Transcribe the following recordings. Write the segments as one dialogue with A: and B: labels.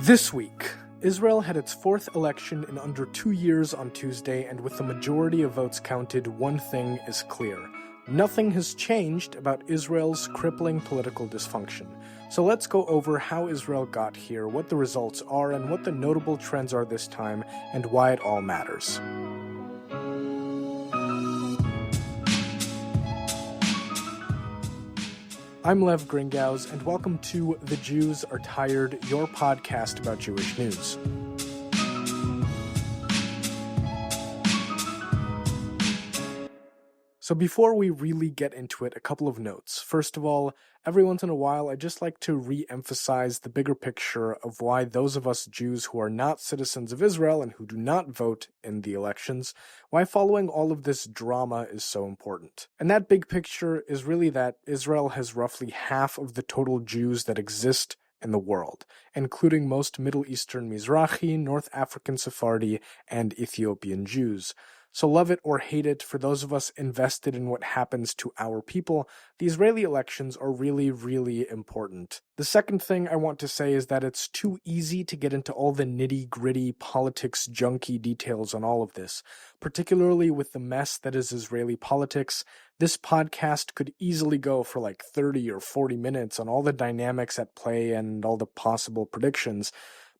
A: This week, Israel had its fourth election in under 2 years on Tuesday, and with the majority of votes counted, one thing is clear. Nothing has changed about Israel's crippling political dysfunction. So let's go over how Israel got here, what the results are, and what the notable trends are this time, and why it all matters. I'm Lev Gringaus, and welcome to The Jews Are Tired, your podcast about Jewish news. So before we really get into it, a couple of notes. First of all, every once in a while, I just like to re-emphasize the bigger picture of why those of us Jews who are not citizens of Israel and who do not vote in the elections, why following all of this drama is so important. And that big picture is really that Israel has roughly half of the total Jews that exist in the world, including most Middle Eastern Mizrahi, North African Sephardi, and Ethiopian Jews. So love it or hate it, for those of us invested in what happens to our people, the Israeli elections are really, really important. The second thing I want to say is that it's too easy to get into all the nitty-gritty politics junky details on all of this, particularly with the mess that is Israeli politics. This podcast could easily go for like 30 or 40 minutes on all the dynamics at play and all the possible predictions,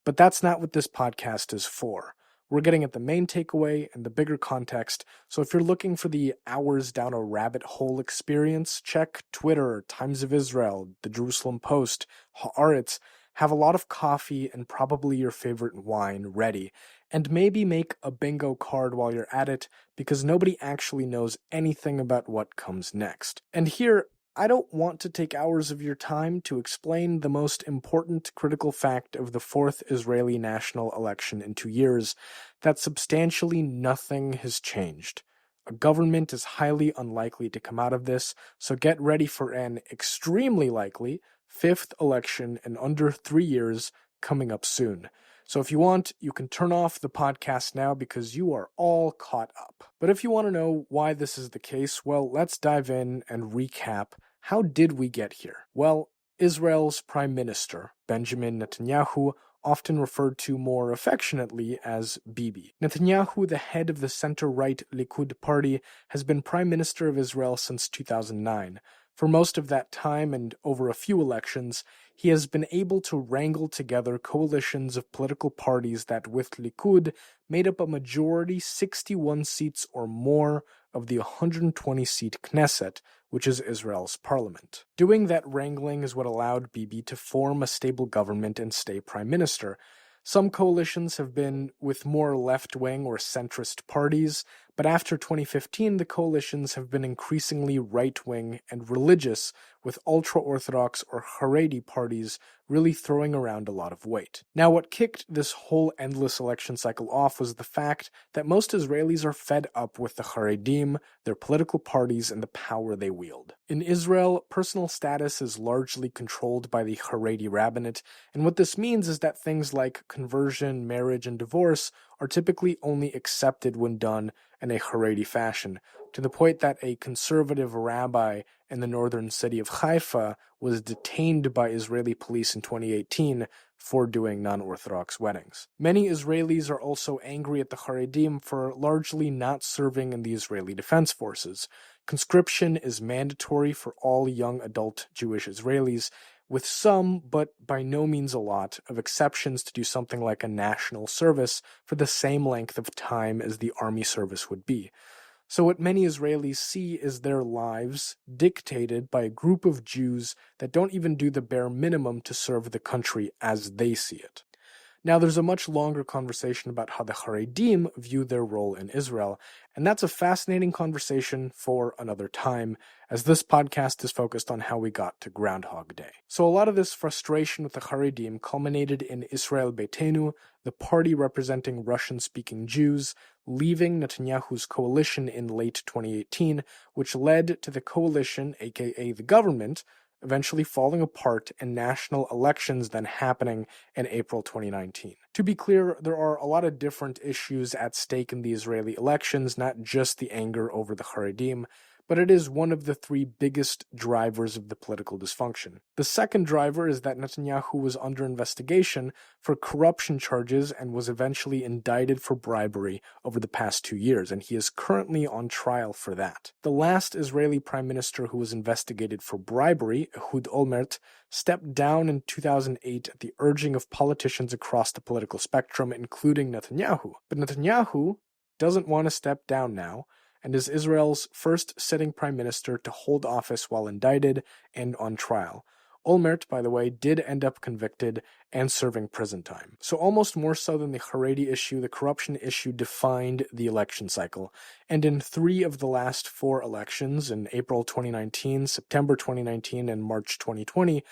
A: but that's not what this podcast is for. We're getting at the main takeaway and the bigger context, so if you're looking for the hours down a rabbit hole experience, check Twitter, Times of Israel, the Jerusalem Post, Haaretz, have a lot of coffee and probably your favorite wine ready, and maybe make a bingo card while you're at it, because nobody actually knows anything about what comes next. And here, I don't want to take hours of your time to explain the most important critical fact of the fourth Israeli national election in 2 years, that substantially nothing has changed. A government is highly unlikely to come out of this, so get ready for an extremely likely fifth election in under 3 years coming up soon. So if you want, you can turn off the podcast now because you are all caught up. But if you want to know why this is the case, well, let's dive in and recap. How did we get here? Well, Israel's Prime Minister, Benjamin Netanyahu, often referred to more affectionately as Bibi. Netanyahu, the head of the center-right Likud party, has been Prime Minister of Israel since 2009. For most of that time and over a few elections, he has been able to wrangle together coalitions of political parties that, with Likud, made up a majority 61 seats or more of the 120-seat Knesset, which is Israel's parliament. Doing that wrangling is what allowed Bibi to form a stable government and stay prime minister. Some coalitions have been with more left-wing or centrist parties, but after 2015, the coalitions have been increasingly right-wing and religious, with ultra-Orthodox or Haredi parties really throwing around a lot of weight. Now, what kicked this whole endless election cycle off was the fact that most Israelis are fed up with the Haredim, their political parties, and the power they wield. In Israel, personal status is largely controlled by the Haredi rabbinate, and what this means is that things like conversion, marriage, and divorce are typically only accepted when done in a Haredi fashion, to the point that a conservative rabbi in the northern city of Haifa was detained by Israeli police in 2018 for doing non-Orthodox weddings. Many Israelis are also angry at the Haredim for largely not serving in the Israeli Defense Forces. Conscription is mandatory for all young adult Jewish Israelis, with some, but by no means a lot, of exceptions to do something like a national service for the same length of time as the army service would be. So what many Israelis see is their lives dictated by a group of Jews that don't even do the bare minimum to serve the country as they see it. Now, there's a much longer conversation about how the Haredim view their role in Israel, and that's a fascinating conversation for another time, as this podcast is focused on how we got to Groundhog Day. So a lot of this frustration with the Haredim culminated in Israel Beitenu, the party representing Russian-speaking Jews, leaving Netanyahu's coalition in late 2018, which led to the coalition, aka the government, eventually falling apart and national elections then happening in April 2019. To be clear, there are a lot of different issues at stake in the Israeli elections, not just the anger over the Haredim, but it is one of the three biggest drivers of the political dysfunction. The second driver is that Netanyahu was under investigation for corruption charges and was eventually indicted for bribery over the past 2 years, and he is currently on trial for that. The last Israeli prime minister who was investigated for bribery, Ehud Olmert, stepped down in 2008 at the urging of politicians across the political spectrum, including Netanyahu. But Netanyahu doesn't want to step down now, and is Israel's first sitting prime minister to hold office while indicted and on trial. Olmert, by the way, did end up convicted and serving prison time. So almost more so than the Haredi issue, the corruption issue defined the election cycle. And in 3 of the last 4 elections, in April 2019, September 2019, and March 2020,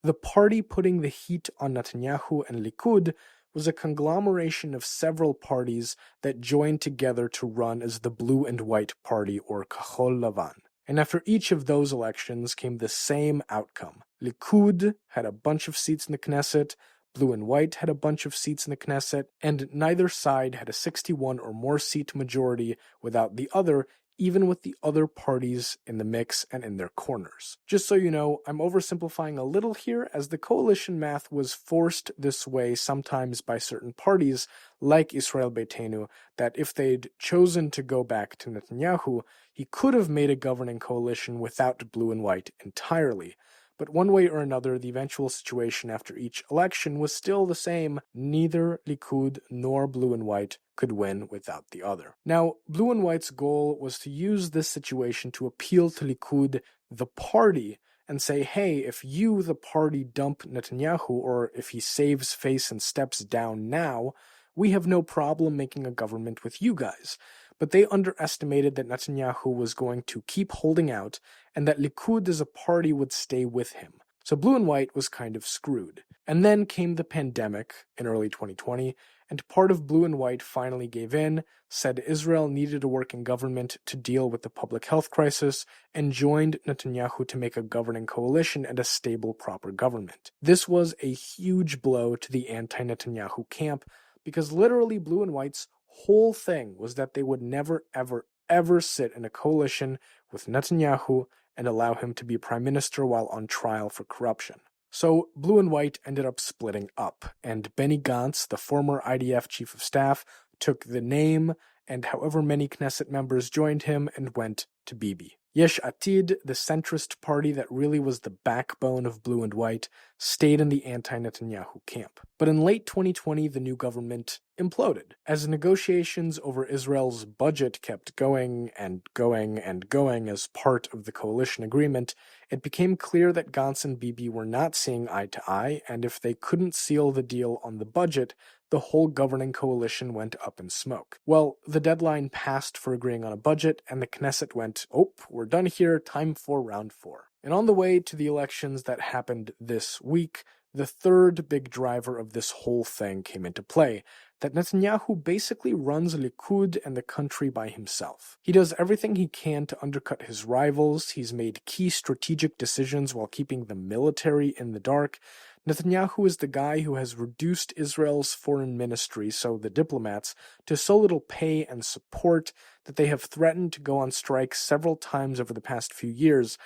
A: the party putting the heat on Netanyahu and Likud was a conglomeration of several parties that joined together to run as the Blue and White Party, or Kahol Lavan. And after each of those elections came the same outcome. Likud had a bunch of seats in the Knesset, Blue and White had a bunch of seats in the Knesset, and neither side had a 61 or more seat majority without the other, even with the other parties in the mix and in their corners. Just so you know, I'm oversimplifying a little here, as the coalition math was forced this way sometimes by certain parties, like Israel Beitenu, that if they'd chosen to go back to Netanyahu, he could have made a governing coalition without Blue and White entirely. But one way or another, the eventual situation after each election was still the same. Neither Likud nor Blue and White could win without the other. Now, Blue and White's goal was to use this situation to appeal to Likud, the party, and say, hey, if you, the party, dump Netanyahu, or if he saves face and steps down now, we have no problem making a government with you guys. But they underestimated that Netanyahu was going to keep holding out, and that Likud as a party would stay with him. So Blue and White was kind of screwed. And then came the pandemic in early 2020, and part of Blue and White finally gave in, said Israel needed a working government to deal with the public health crisis, and joined Netanyahu to make a governing coalition and a stable, proper government. This was a huge blow to the anti-Netanyahu camp, because literally Blue and White's whole thing was that they would never, ever, ever sit in a coalition with Netanyahu and allow him to be prime minister while on trial for corruption. So Blue and White ended up splitting up, and Benny Gantz, the former IDF chief of staff, took the name, and however many Knesset members joined him and went to Bibi. Yesh Atid, the centrist party that really was the backbone of Blue and White, stayed in the anti-Netanyahu camp. But in late 2020, the new government imploded. As negotiations over Israel's budget kept going and going and going as part of the coalition agreement, it became clear that Gantz and Bibi were not seeing eye to eye, and if they couldn't seal the deal on the budget, the whole governing coalition went up in smoke. Well, the deadline passed for agreeing on a budget, and the Knesset went, oh, we're done here, time for round 4. And on the way to the elections that happened this week, the third big driver of this whole thing came into play, that Netanyahu basically runs Likud and the country by himself. He does everything he can to undercut his rivals, he's made key strategic decisions while keeping the military in the dark. Netanyahu is the guy who has reduced Israel's foreign ministry, so the diplomats, to so little pay and support that they have threatened to go on strike several times over the past few years,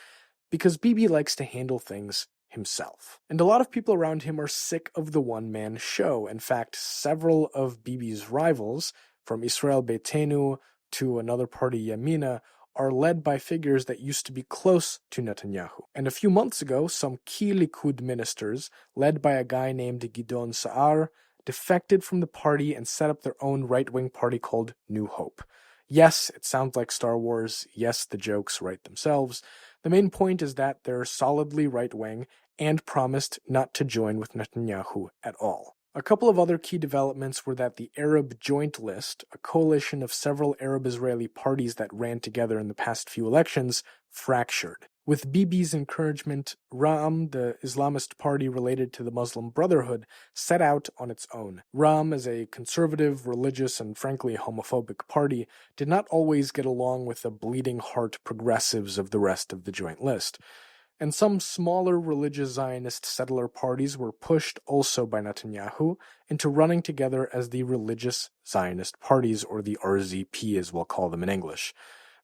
A: because Bibi likes to handle things himself. And a lot of people around him are sick of the one-man show. In fact, several of Bibi's rivals, from Israel Beitenu to another party, Yamina, are led by figures that used to be close to Netanyahu. And a few months ago, some key Likud ministers, led by a guy named Gidon Sa'ar, defected from the party and set up their own right-wing party called New Hope. Yes, it sounds like Star Wars. Yes, the jokes write themselves. The main point is that they're solidly right-wing and promised not to join with Netanyahu at all. A couple of other key developments were that the Arab Joint List, a coalition of several Arab-Israeli parties that ran together in the past few elections, fractured. With Bibi's encouragement, Ra'am, the Islamist party related to the Muslim Brotherhood, set out on its own. Ra'am, as a conservative, religious, and frankly homophobic party, did not always get along with the bleeding heart progressives of the rest of the Joint List. And some smaller religious Zionist settler parties were pushed also by Netanyahu into running together as the Religious Zionist Parties, or the RZP as we'll call them in English.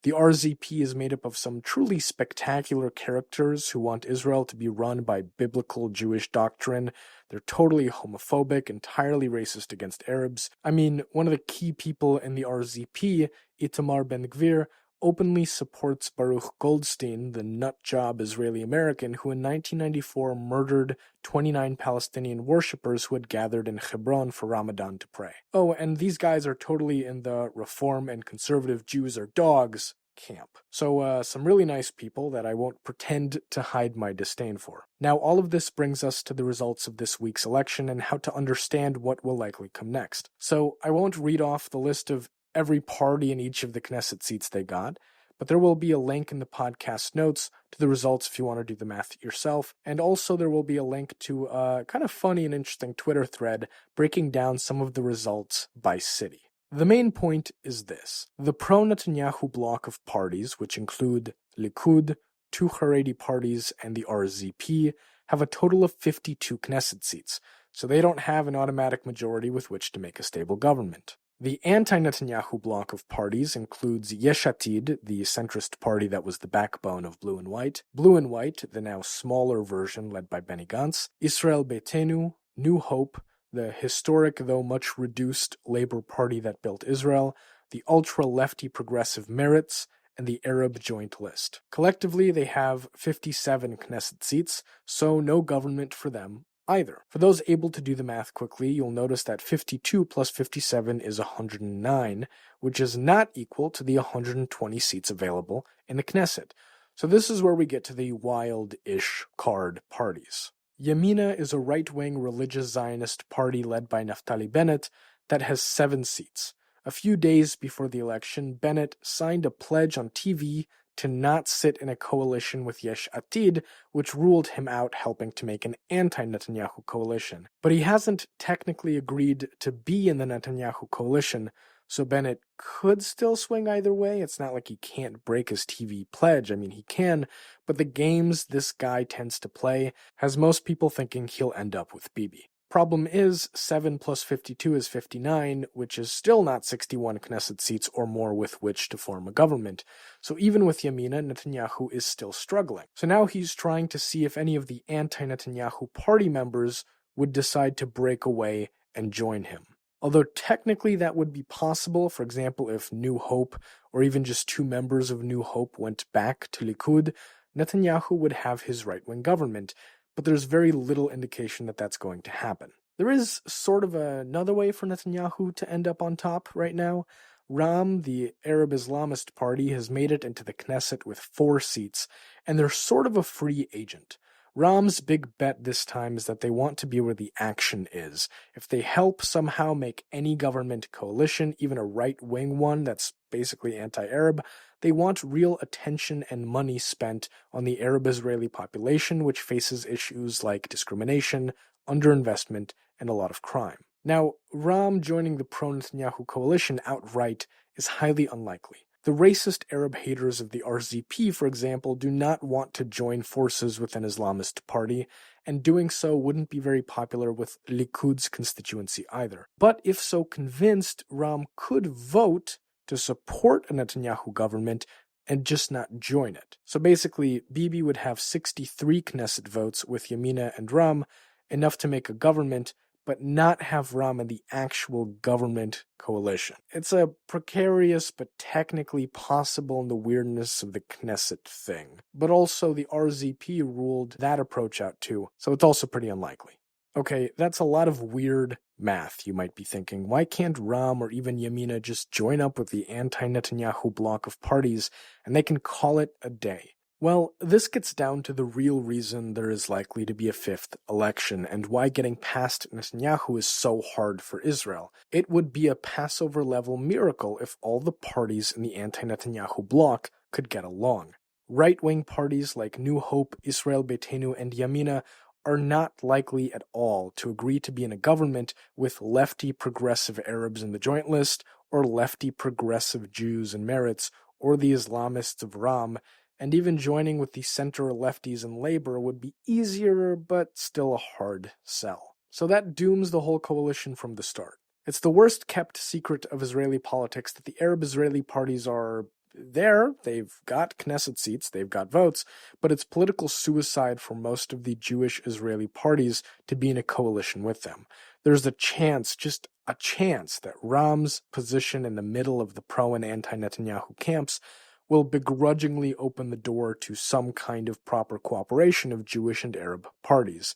A: The RZP is made up of some truly spectacular characters who want Israel to be run by biblical Jewish doctrine. They're totally homophobic, entirely racist against Arabs. I mean, one of the key people in the RZP, Itamar Ben-Gvir, openly supports Baruch Goldstein, the nutjob Israeli-American who in 1994 murdered 29 Palestinian worshippers who had gathered in Hebron for Ramadan to pray. Oh, and these guys are totally in the reform and conservative Jews are dogs camp. So some really nice people that I won't pretend to hide my disdain for. Now, all of this brings us to the results of this week's election and how to understand what will likely come next. So I won't read off the list of every party in each of the Knesset seats they got, but there will be a link in the podcast notes to the results if you want to do the math yourself, and also there will be a link to a kind of funny and interesting Twitter thread breaking down some of the results by city. The main point is this. The pro-Netanyahu bloc of parties, which include Likud, two Haredi parties, and the RZP, have a total of 52 Knesset seats, so they don't have an automatic majority with which to make a stable government. The anti-Netanyahu bloc of parties includes Yesh Atid, the centrist party that was the backbone of Blue and White, the now smaller version led by Benny Gantz, Israel Beitenu, New Hope, the historic though much reduced Labour Party that built Israel, the ultra-lefty progressive Meretz, and the Arab Joint List. Collectively, they have 57 Knesset seats, so no government for them either. For those able to do the math quickly, you'll notice that 52 plus 57 is 109, which is not equal to the 120 seats available in the Knesset. So this is where we get to the wild-ish card parties. Yamina is a right-wing religious Zionist party led by Naftali Bennett that has 7 seats. A few days before the election, Bennett signed a pledge on TV to not sit in a coalition with Yesh Atid, which ruled him out helping to make an anti-Netanyahu coalition. But he hasn't technically agreed to be in the Netanyahu coalition, so Bennett could still swing either way. It's not like he can't break his TV pledge. I mean, he can, but the games this guy tends to play has most people thinking he'll end up with Bibi. Problem is, 7 plus 52 is 59, which is still not 61 Knesset seats or more with which to form a government. So even with Yamina, Netanyahu is still struggling. So now he's trying to see if any of the anti-Netanyahu party members would decide to break away and join him. Although technically that would be possible, for example, if New Hope or even just 2 members of New Hope went back to Likud, Netanyahu would have his right-wing government, but there's very little indication that that's going to happen. There is sort of another way for Netanyahu to end up on top right now. Ram, the Arab Islamist party, has made it into the Knesset with 4 seats, and they're sort of a free agent. Ram's big bet this time is that they want to be where the action is. If they help somehow make any government coalition, even a right-wing one that's basically anti-Arab, they want real attention and money spent on the Arab-Israeli population, which faces issues like discrimination, underinvestment, and a lot of crime. Now, Ram joining the pro-Netanyahu coalition outright is highly unlikely. The racist Arab haters of the RZP, for example, do not want to join forces with an Islamist party, and doing so wouldn't be very popular with Likud's constituency either. But if so convinced, Ram could vote to support a Netanyahu government and just not join it. So basically, Bibi would have 63 Knesset votes with Yamina and Ram, enough to make a government, but not have Ram in the actual government coalition. It's a precarious but technically possible in the weirdness of the Knesset thing. But also the RZP ruled that approach out too, so it's also pretty unlikely. Okay, that's a lot of weird math, you might be thinking. Why can't Ram or even Yamina just join up with the anti-Netanyahu bloc of parties and they can call it a day? Well, this gets down to the real reason there is likely to be a 5th election and why getting past Netanyahu is so hard for Israel. It would be a Passover-level miracle if all the parties in the anti-Netanyahu bloc could get along. Right-wing parties like New Hope, Israel Beitenu, and Yamina are not likely at all to agree to be in a government with lefty progressive Arabs in the Joint List, or lefty progressive Jews and Meretz, or the Islamists of Ram, and even joining with the center lefties in Labour would be easier, but still a hard sell. So that dooms the whole coalition from the start. It's the worst kept secret of Israeli politics that the Arab Israeli parties are they've got Knesset seats, they've got votes, but it's political suicide for most of the Jewish Israeli parties to be in a coalition with them. There's a chance, just a chance, that Ram's position in the middle of the pro and anti-Netanyahu camps will begrudgingly open the door to some kind of proper cooperation of Jewish and Arab parties.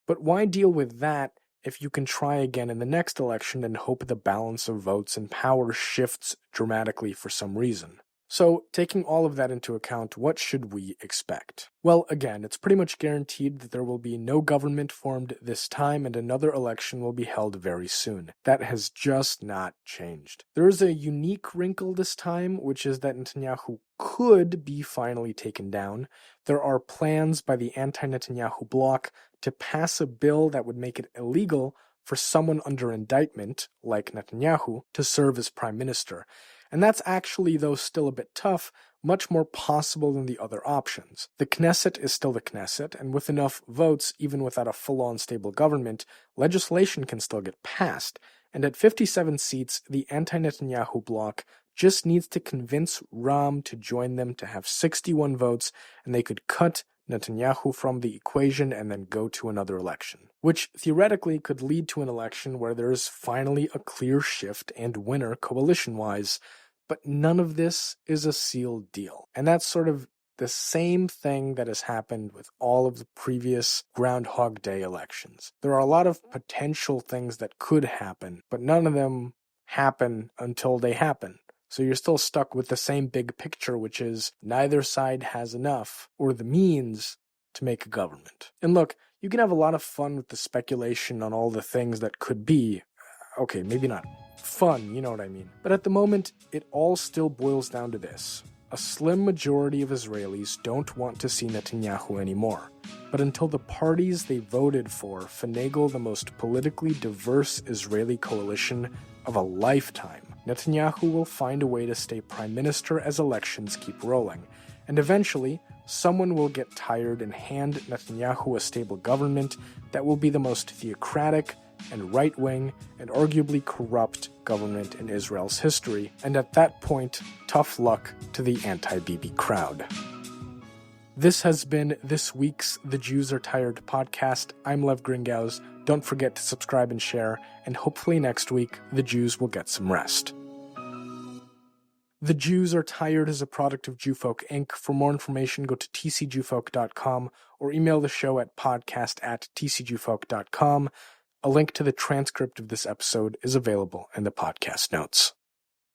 A: But why deal with that if you can try again in the next election and hope the balance of votes and power shifts dramatically for some reason? So, taking all of that into account, what should we expect? Well, again, it's pretty much guaranteed that there will be no government formed this time and another election will be held very soon. That has just not changed. There is a unique wrinkle this time, which is that Netanyahu could be finally taken down. There are plans by the anti-Netanyahu bloc to pass a bill that would make it illegal for someone under indictment, like Netanyahu, to serve as prime minister. And that's actually, though still a bit tough, much more possible than the other options. The Knesset is still the Knesset, and with enough votes, even without a full-on stable government, legislation can still get passed. And at 57 seats, the anti-Netanyahu bloc just needs to convince Ram to join them to have 61 votes, and they could cut Netanyahu from the equation and then go to another election, which theoretically could lead to an election where there is finally a clear shift and winner coalition-wise, but none of this is a sealed deal. And that's sort of the same thing that has happened with all of the previous Groundhog Day elections. There are a lot of potential things that could happen, but none of them happen until they happen. So you're still stuck with the same big picture, which is neither side has enough or the means to make a government. And look, you can have a lot of fun with the speculation on all the things that could be. Okay, maybe not fun, you know what I mean. But at the moment, it all still boils down to this. A slim majority of Israelis don't want to see Netanyahu anymore. But until the parties they voted for finagle the most politically diverse Israeli coalition of a lifetime, Netanyahu will find a way to stay prime minister as elections keep rolling. And eventually, someone will get tired and hand Netanyahu a stable government that will be the most theocratic and right-wing and arguably corrupt government in Israel's history. And at that point, tough luck to the anti-Bibi crowd. This has been this week's The Jews Are Tired podcast. I'm Lev Gringauz. Don't forget to subscribe and share, and hopefully next week, the Jews will get some rest. The Jews Are Tired is a product of Jewfolk Inc. For more information, go to tcjewfolk.com or email the show at podcast@tcjewfolk.com. A link to the transcript of this episode is available in the podcast notes.